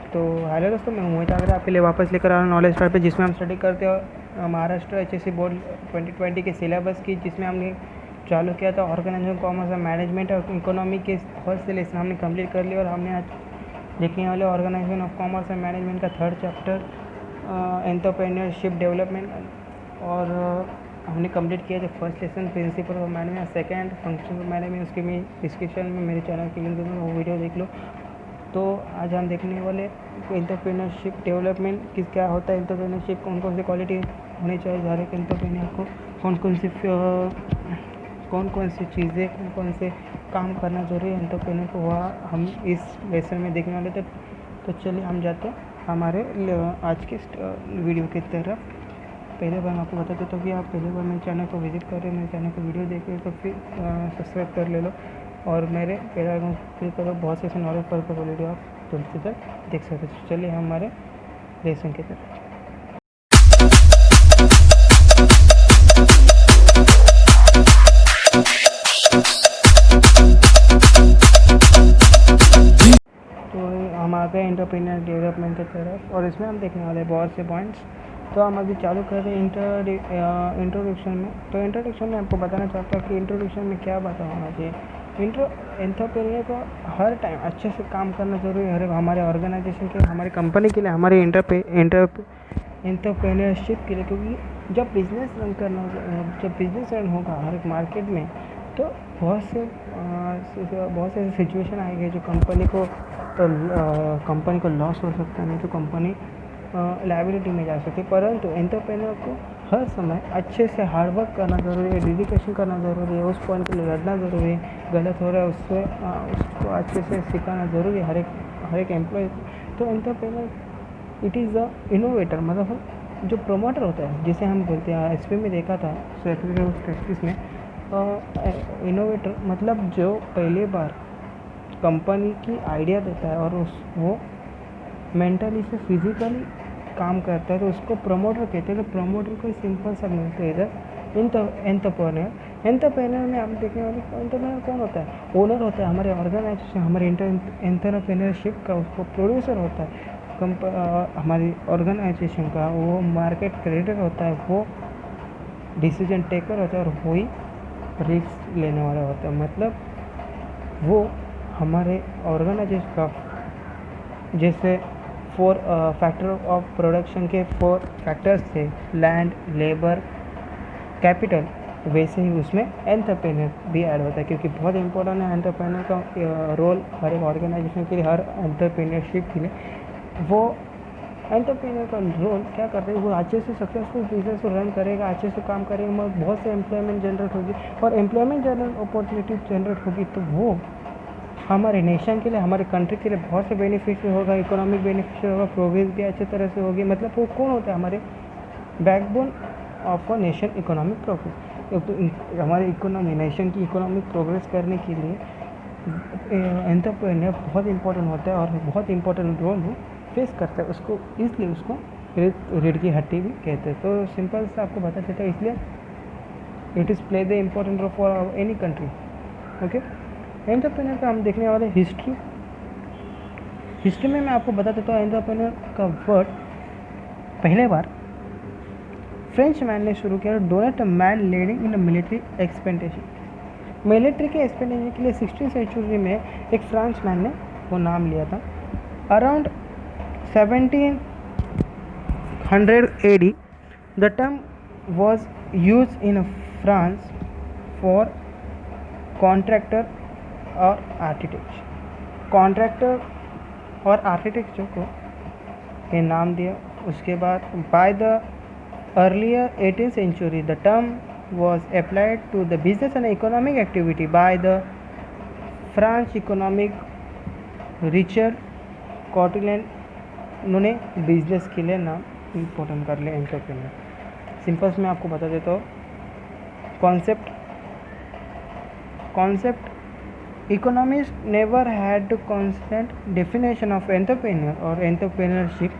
तो हेलो दोस्तों, मैं मोहित आगरा आपके लिए वापस लेकर आ रहा हूँ नॉलेज स्टार पे, जिसमें हम स्टडी करते हैं महाराष्ट्र HSC बोर्ड 2020 के सिलेबस की, जिसमें हमने चालू किया था ऑर्गेनाइजेशन कॉमर्स और मैनेजमेंट और इकोनॉमी के फर्स्ट से लेसन हमने कंप्लीट कर लिया। और हमने आज देखने वाले organization of commerce and management का थर्ड चैप्टर एंटरप्रेन्योरशिप डेवलपमेंट। और हमने कंप्लीट किया था first lesson principle of management, second function of management. उसके मैं डिस्क्रिप्शन में मेरे चैनल की लिंक दूँगा, वो वीडियो देख लो। तो आज हम देखने वाले एंटरप्रेन्योरशिप डेवलपमेंट क्या होता है, एंटरप्रेन्योरशिप कौन कौन सी क्वालिटी होनी चाहिए हर एक एंटरप्रेन्योर को, कौन कौन सी चीज़ें, कौन कौन से काम करना जरूरी है एंटरप्रेन्योर को, वह हम इस लेसन में देखने वाले थे। तो चलिए हम जाते हैं हमारे आज के वीडियो की तरफ। पहले बार मैं आपको बता देता हूँ कि आप पहले बार मेरे चैनल को विजिट करें, मेरे चैनल को वीडियो देखें तो फिर सब्सक्राइब कर ले लो, और मेरे पहले आइकन क्लिक करो। बहुत से ऐसे नॉलेज पर वीडियो आप जल्द से जल्द देख सकते हैं। चलिए हमारे लेसन की तरफ। तो हम आ गए एंटरप्रेन्योर डेवलपमेंट की तरफ, और इसमें हम देखने वाले हैं बहुत से पॉइंट्स। तो हम अभी चालू कर रहे हैं इंट्रोडक्शन में। तो इंट्रोडक्शन में आपको बताना चाहता हूँ कि इंट्रोडक्शन में क्या बात होना चाहिए। एंटरप्रेन्योर को हर टाइम अच्छे से काम करना जरूरी है, हमारे ऑर्गेनाइजेशन के, हमारी कंपनी के लिए, हमारे एंटरप्रेन्योरशिप के लिए। क्योंकि जब बिजनेस रन होगा हर एक मार्केट में, तो बहुत से ऐसे सिचुएशन आएंगे जो कंपनी को लॉस हो सकता है, नहीं तो कंपनी लायबिलिटी में जा सकती है। परंतु एंटरप्रेन्योर को हर समय अच्छे से हार्डवर्क करना ज़रूरी है, डेडिकेशन करना ज़रूरी है, उस पॉइंट के लिए लड़ना ज़रूरी है। गलत हो रहा है उसको अच्छे से सिखाना ज़रूरी है हर एक एम्प्लॉय। तो entrepreneur it is the innovator, मतलब जो प्रमोटर होता है, जिसे हम बोलते हैं SP में देखा था प्रैक्टिस में। इनोवेटर मतलब जो पहली बार कंपनी की आइडिया देता है और वो मेंटली से फिजिकली काम करता है, तो उसको प्रमोटर कहते हैं। तो प्रमोटर को सिंपल सा मिलते हैं इधर एंटरप्रेन्योर में हम देखने वाले एंटरप्रेन्योर कौन होता है, ओनर होता है हमारे ऑर्गेनाइजेशन, हमारे एंटरप्रेन्योरशिप का। उसको प्रोड्यूसर होता है हमारी ऑर्गेनाइजेशन का, वो मार्केट क्रिएटर होता है, वो डिसीजन टेकर होता है, और वही रिस्क लेने वाला होता है। मतलब वो हमारे ऑर्गेनाइजेशन का, जैसे 4 फैक्टर ऑफ प्रोडक्शन के 4 फैक्टर्स थे, लैंड, लेबर, कैपिटल, वैसे ही उसमें एंटरप्रेन्योर भी ऐड होता है। क्योंकि बहुत इंपॉर्टेंट है एंटरप्रेन्योर का रोल हर एक ऑर्गेनाइजेशन के लिए, हर एंटरप्रेन्योरशिप के लिए। वो एंटरप्रेन्योर का रोल क्या करते हैं, वो अच्छे से सक्सेसफुल बिजनेस को रन करेगा, अच्छे से काम करेगा, बहुत से एम्प्लॉयमेंट जनरेट होगी, और एम्प्लॉयमेंट जनरेट अपॉर्चुनिटी जनरेट होगी, तो वो हमारे नेशन के लिए, हमारे कंट्री के लिए बहुत से बेनिफिशियल होगा, इकोनॉमिक बेनिफिशियल होगा, प्रोग्रेस भी अच्छे तरह से होगी। मतलब वो कौन होता है, हमारे backbone of a nation economic progress. तो हमारे इकोनॉमी, नेशन की इकोनॉमिक प्रोग्रेस करने के लिए एंटरप्रेन्योर बहुत इंपॉर्टेंट होता है, और बहुत इंपॉर्टेंट रोल वो फेस करता है। उसको इसलिए उसको रीढ़ की हड्डी भी कहते हैं। तो सिंपल से आपको बता देता है, इसलिए it is play the important role for any country. Okay, entrepreneur का हम देखने वाले हिस्ट्री में मैं आपको बता देता हूँ। एंटरप्रेन्योर का वर्ड पहले बार फ्रेंच मैन ने शुरू किया, donate a man leading in military expedition. Military के एक्सपेंडिशन के लिए 16वीं सेंचुरी में एक फ्रेंच मैन ने वो नाम लिया था। Around 1700 AD the term was use in France for contractor और आर्किटेक्चर को ये नाम दिया। उसके बाद by the earlier 18th century the term was applied to the business and economic activity by the French economic Richard Cantillon. उन्होंने business के लिए नाम इम्पोर्टेंट कर लिया एंटरप्रेन्योर। सिंपल्स में आपको बता देता हूँ concept economists never had a constant definition of entrepreneur or entrepreneurship.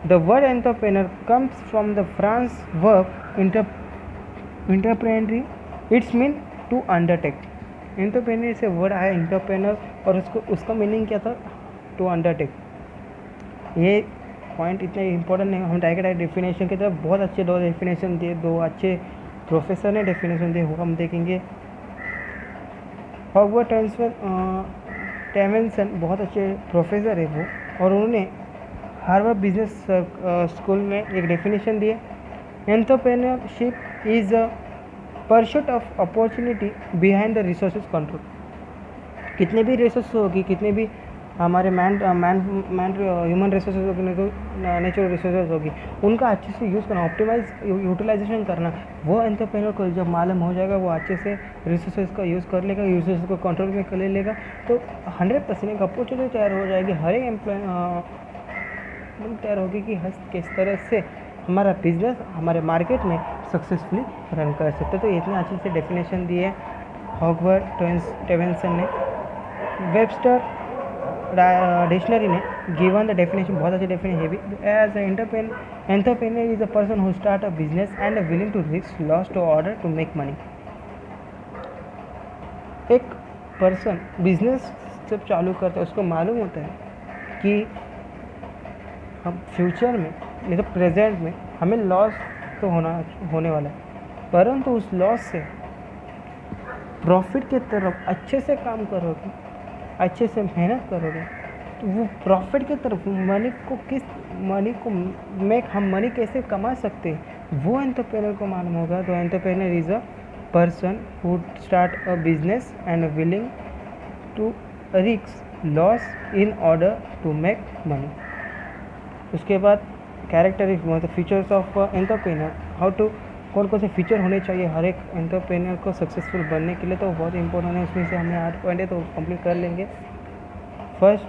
The word entrepreneur comes from the French verb entrepreneur. It's mean to undertake. Entrepreneur से वर्ड आया एंटरप्रेन्योर, और उसका मीनिंग क्या था, टू अंडरटेक। ये पॉइंट इतने important नहीं, हम डायरेक्ट डेफिनेशन की तरफ बहुत अच्छे 2 डेफिनेशन दिए, 2 अच्छे प्रोफेसर ने डेफिनेशन दिए, वो हम देखेंगे। हॉगवर्थ टेवेंसन बहुत अच्छे प्रोफेसर है वो, और उन्होंने हार्वर्ड बिजनेस स्कूल में एक डेफिनेशन दिए, entrepreneurship is a pursuit of opportunity behind the resources control. कितने भी रिसोर्स होगी, कितने भी हमारे ह्यूमन रिसोर्सेज होगी, नहीं तो नेचुरल रिसोर्सेज होगी, उनका अच्छे से यूज़ करना, ऑप्टिमाइज यूटिलाइजेशन करना, वो एंटरप्रेन्योर को जब मालूम हो जाएगा, वो अच्छे से रिसोर्सेज का यूज़ कर लेगा, रिसोर्सेज को कंट्रोल में कर लेगा, तो 100% एक अपॉर्चुनिटी तैयार हो जाएगी। हर एक एम्प्लॉय तैयार होगी कि किस तरह से हमारा बिजनेस हमारे मार्केट में सक्सेसफुली रन कर सकते। तो इतने अच्छे से डेफिनेशन दिए हॉगवर्थ टेवेंसन ने। वेबस्टर डिक्शनरी ने गिवन द डेफिनेशन, बहुत अच्छी डेफिनेशन है भी, as entrepreneur is a person who start a business and willing to risk loss to order to make money. एक पर्सन बिजनेस जब चालू करता है, उसको मालूम होता है कि हम फ्यूचर में नहीं तो प्रेजेंट में हमें लॉस तो होने वाला है, परंतु उस लॉस से प्रॉफिट की तरफ अच्छे से काम करोगे, अच्छे से मेहनत करोगे, तो वो प्रॉफिट की तरफ हम मनी कैसे कमा सकते हैं, वो एंटरप्रेन्योर को मालूम होगा। तो entrepreneur is a person who start a business and willing to risk loss in order to make money. उसके बाद कैरेक्टरिस्टिक्स मतलब features of entrepreneur, how to कौन से फीचर होने चाहिए हर एक एंटरप्रेन्योर को सक्सेसफुल बनने के लिए, तो बहुत इंपॉर्टेंट है। उसमें से हमें 8 पॉइंट है, तो कंप्लीट कर लेंगे। First,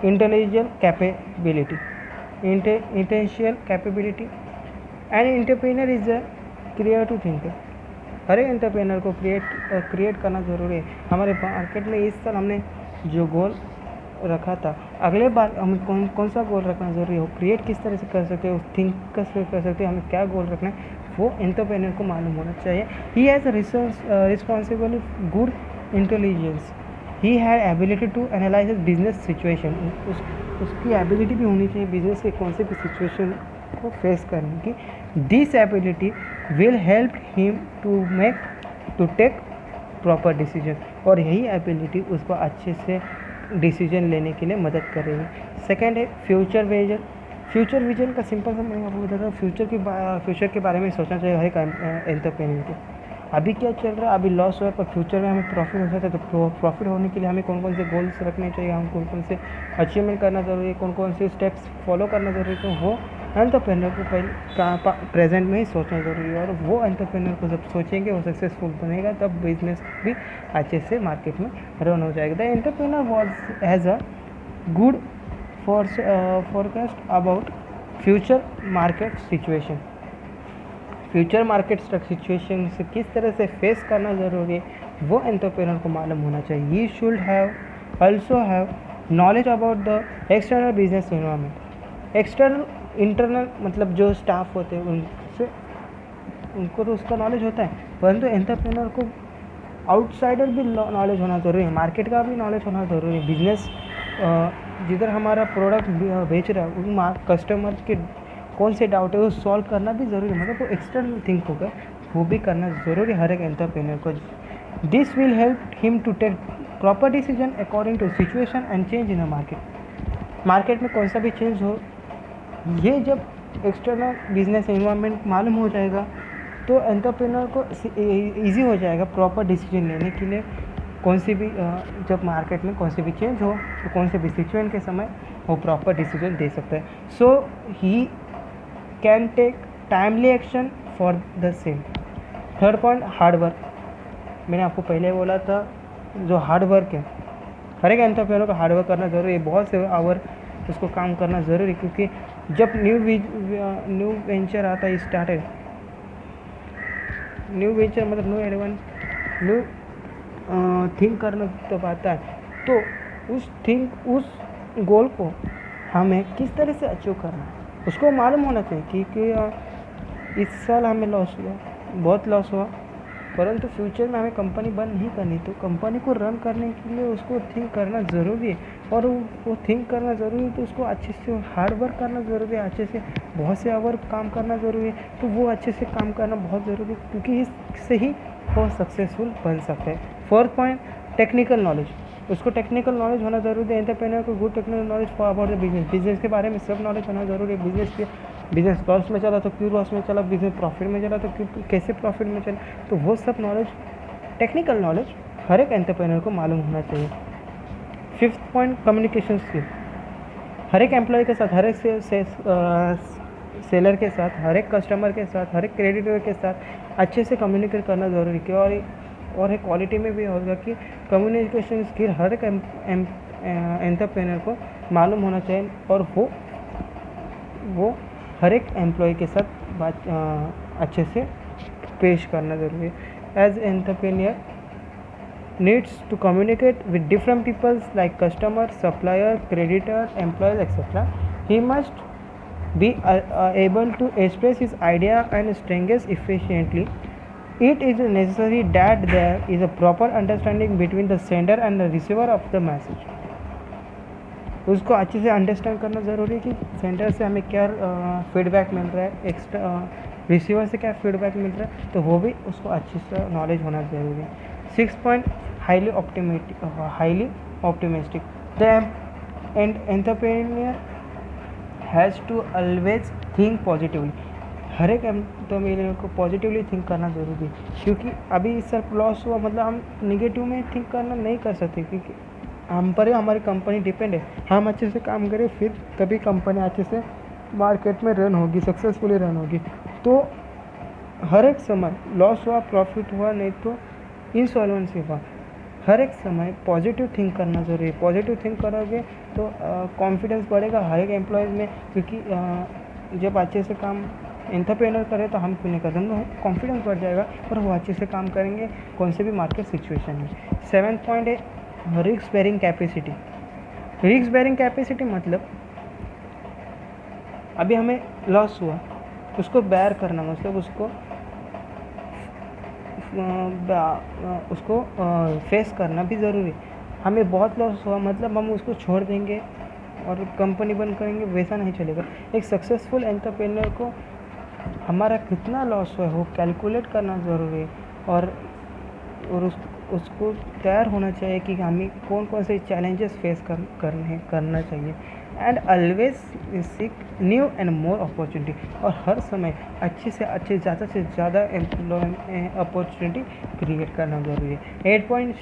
intelligent capability, intentional capability. And entrepreneur is a creative thinker. हर एक एंटरप्रेन्योर को क्रिएट करना ज़रूरी है। हमारे मार्केट में इस साल हमने जो गोल रखा था, अगले बार हम कौन सा गोल रखना ज़रूरी हो, क्रिएट किस तरह से कर सकते हो, थिंक कैसे कर सकते हो, हमें क्या गोल रखना है, वो एंटरप्रेन्योर को मालूम होना चाहिए। He has responsible good intelligence, he had ability to analyze business situation. उसकी एबिलिटी भी होनी चाहिए बिजनेस के कौन से भी सिचुएशन को फेस करने की। This ability will help him to take proper decision, और यही एबिलिटी उसको अच्छे से डिसीजन लेने के लिए मदद करेगी। सेकेंड है फ्यूचर विजन। फ्यूचर विजन का सिंपल सा मैं आपको बताता हूँ, फ्यूचर के बारे में सोचना चाहिए हर एक एंटरप्रेन्योर को। अभी क्या चल रहा है, अभी लॉस हुआ है, पर फ्यूचर में हमें प्रॉफिट हो सकता है, तो प्रॉफिट होने के लिए हमें कौन से गोल्स रखने चाहिए, हम कौन से अचीवमेंट करना ज़रूरी है, कौन से स्टेप्स फॉलो करना ज़रूरी है, तो वो एंटरप्रेन्योर को पहले प्रेजेंट में ही सोचना ज़रूरी है। और वो एंटरप्रेन्योर को जब सोचेंगे, वो सक्सेसफुल बनेगा, तब बिजनेस भी अच्छे से मार्केट में रन हो जाएगा। The entrepreneur has a good forecast about future market situation. Future market situation से किस तरह से फेस करना ज़रूरी है, वो एंटरप्रेन्योर को मालूम होना चाहिए। He should also have knowledge about the external business environment. External internal मतलब जो स्टाफ होते हैं उनको तो उसका नॉलेज होता है, परंतु एंटरप्रेन्योर को आउटसाइडर भी नॉलेज होना ज़रूरी है, मार्केट का भी नॉलेज होना ज़रूरी है। बिजनेस जिधर हमारा प्रोडक्ट बेच रहा है, उन कस्टमर्स के कौन से डाउट है वो सॉल्व करना भी ज़रूरी है, मतलब वो एक्सटर्नल थिंक होगा, वो भी करना ज़रूरी हर एक एंटरप्रेन्योर को। This will help him to take proper decision according to situation and change in the market में कौन सा भी चेंज हो, ये जब एक्सटर्नल बिजनेस एनवायरनमेंट मालूम हो जाएगा, तो एंटरप्रेन्योर को ईजी हो जाएगा प्रॉपर डिसीजन लेने के लिए। कौन सी भी जब मार्केट में कौन सी भी चेंज हो, तो कौन से भी सिचुएशन के समय वो प्रॉपर डिसीजन दे सकता है। So he can take timely action for the same. Third point, hard work. मैंने आपको पहले बोला था, जो हार्ड वर्क है, हर एक एंटरप्रेन्योर को हार्ड वर्क करना ज़रूरी है, बहुत से आवर उसको काम करना ज़रूरी है, क्योंकि जब न्यू वेंचर आता है, स्टार्टेड न्यू वेंचर मतलब न्यू थिंक करना जब आता है, तो उस गोल को हमें किस तरह से अचीव करना है, उसको मालूम होना चाहिए। क्योंकि इस साल हमें लॉस हुआ, बहुत लॉस हुआ, परंतु फ्यूचर में हमें कंपनी बंद नहीं करनी, तो कंपनी को रन करने के लिए उसको थिंक करना ज़रूरी है। और वो थिंक करना ज़रूरी है तो उसको अच्छे से हार्ड वर्क करना ज़रूरी है, अच्छे से बहुत से आवर काम करना ज़रूरी है। तो वो अच्छे से काम करना बहुत ज़रूरी है, क्योंकि इससे ही वो सक्सेसफुल बन सकते हैं। Fourth point, technical knowledge. उसको टेक्निकल नॉलेज होना ज़रूरी है। एंटरप्रेन्योर को good technical knowledge for about the business के बारे में सब नॉलेज होना ज़रूरी है। बिजनेस लॉस में चला तो क्यों लॉस में चला, बिजनेस प्रॉफिट में चला तो क्यों कैसे प्रॉफिट में चला, तो वो सब नॉलेज, टेक्निकल नॉलेज हर एक एंटरप्रेन्योर को मालूम होना चाहिए। Fifth point, communication skill. हर एक एम्प्लॉय के साथ, हर एक सेलर के साथ, हर एक कस्टमर के साथ, हर एक क्रेडिटर के साथ अच्छे से कम्युनिकेट करना ज़रूरी है। और एक क्वालिटी में भी होगा कि कम्युनिकेशन स्किल हर एक एंटरप्रेन्योर को मालूम होना चाहिए, और वो हर एक एम्प्लॉय के साथ अच्छे से पेश करना ज़रूरी है। As entrepreneur needs to communicate with different people like customer, supplier, creditor, employees, etc. He must be able to express his idea and strengths efficiently. It is necessary that there is a proper understanding between the sender and the receiver of the message. उसको अच्छे से understand करना ज़रूरी है कि centre से हमें क्या फीडबैक मिल रहा है, एक्स्ट्रा रिसीवर से क्या फीडबैक मिल रहा है, तो वो भी उसको अच्छे से नॉलेज होना ज़रूरी है। 6 point, highly optimistic. The entrepreneur has to always think positively. हर एक एंटरप्रेन्योर को पॉजिटिवली थिंक करना ज़रूरी है, क्योंकि अभी सिर्फ लॉस हुआ मतलब हम निगेटिव में थिंक करना नहीं कर सकते, क्योंकि हम पर हमारी कंपनी डिपेंड है। हम अच्छे से काम करें फिर तभी कंपनी अच्छे से मार्केट में रन होगी, सक्सेसफुली रन होगी। तो हर एक समय लॉस हुआ, प्रॉफिट हुआ, नहीं तो इंसॉल्वेंसी हुआ, हर एक समय पॉजिटिव थिंक करना ज़रूरी है। पॉजिटिव थिंक करोगे तो कॉन्फिडेंस बढ़ेगा हर एक एम्प्लॉयज़ में, क्योंकि जब अच्छे से काम एंटरप्रेन्योर करे तो हम क्यों नहीं करें, तो कॉन्फिडेंस बढ़ जाएगा और वो अच्छे से काम करेंगे कौन से भी मार्केट सिचुएशन में। 7th पॉइंट है risk bearing capacity. Risk bearing capacity मतलब अभी हमें लॉस हुआ, उसको बेयर करना मतलब उसको फेस करना भी ज़रूरी है। हमें बहुत लॉस हुआ मतलब हम उसको छोड़ देंगे और कंपनी बंद करेंगे, वैसा नहीं चलेगा। एक सक्सेसफुल एंटरप्रेन्योर को हमारा कितना लॉस हुआ है वो कैलकुलेट करना ज़रूरी है, और उसको तैयार होना चाहिए कि हमें कौन कौन से चैलेंजेस फेस करना चाहिए। And always seek new and more opportunity. और हर समय अच्छे से अच्छे, ज़्यादा से ज़्यादा अपॉर्चुनिटी क्रिएट करना ज़रूरी है। 8 पॉइंट,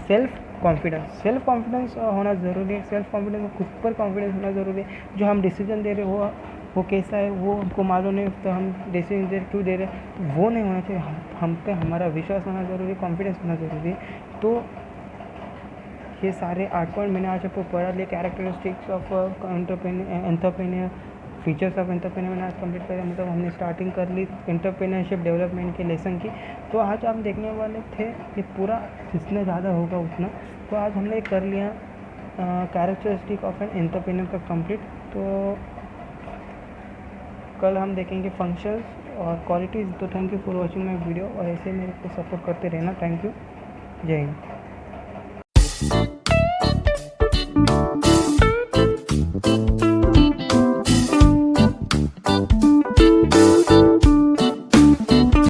सेल्फ कॉन्फिडेंस होना ज़रूरी है। सेल्फ कॉन्फिडेंस, खुद पर कॉन्फिडेंस होना ज़रूरी है। जो हम डिसीजन दे रहे हो वो कैसा है वो हमको मालूम नहीं, तो हम डिसीजन क्यों दे रहे हैं, वो नहीं होना चाहिए। हम पे हमारा विश्वास होना ज़रूरी है, कॉन्फिडेंस होना ज़रूरी है। तो ये सारे 8 पॉइंट मैंने आज आपको पढ़ा लिया। Characteristics of entrepreneur, features of entrepreneur मैंने आज कंप्लीट कर दिया। मतलब हमने स्टार्टिंग कर ली एंटरप्रेन्योरशिप डेवलपमेंट के लेसन की। तो आज हम देखने वाले थे ये पूरा जितना ज़्यादा होगा उतना, तो आज हमने कर लिया कैरेक्टरिस्टिक ऑफ एन एंटरप्रेन्योर का कंप्लीट। तो कल हम देखेंगे फंक्शंस और क्वालिटीज़। तो thank you for watching my video, और ऐसे मेरे को सपोर्ट करते रहना। थैंक यू, जय हिंद।